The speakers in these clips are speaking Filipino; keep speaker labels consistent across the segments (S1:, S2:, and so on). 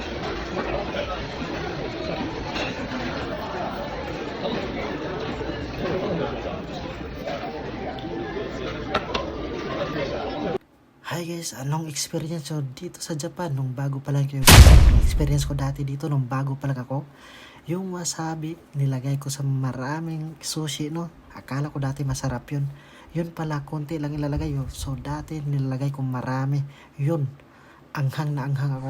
S1: Hi guys, anong experience nyo dito sa Japan nung bago pa lang yung experience ko dati dito nung bago pa lang ako? Yung wasabi, nilagay ko sa maraming sushi, no? Akala ko dati masarap yun. Yun pala, konti lang ilalagay yun. So dati nilalagay ko marami. Yun, anghang na anghang ako.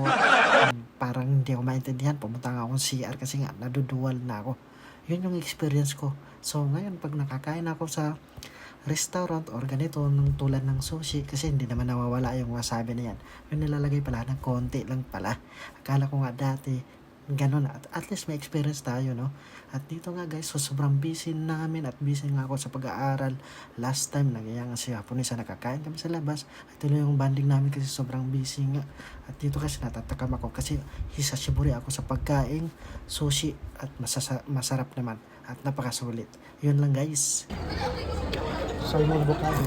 S1: Parang hindi ako maintindihan. Pumunta nga akong CR kasi nga naduduwal na ako. Yun yung experience ko. So ngayon pag nakakain ako sa restaurant or ganito ng tulad ng sushi kasi hindi naman nawawala yung wasabi na yan. Yung nilalagay pala ng konti lang pala. Akala ko nga dati ganun at least may experience tayo, no? At dito nga guys, so sobrang busy namin at busy nga ako sa pag-aaral. Last time nagyayang si Haponesa nakakain kami sa labas. At ito yung banding namin kasi sobrang busy nga. At dito kasi natatakam ako kasi hisashiburi ako sa pagkain sushi at masarap naman at napakasulit. Yun lang guys. Salmon bukado.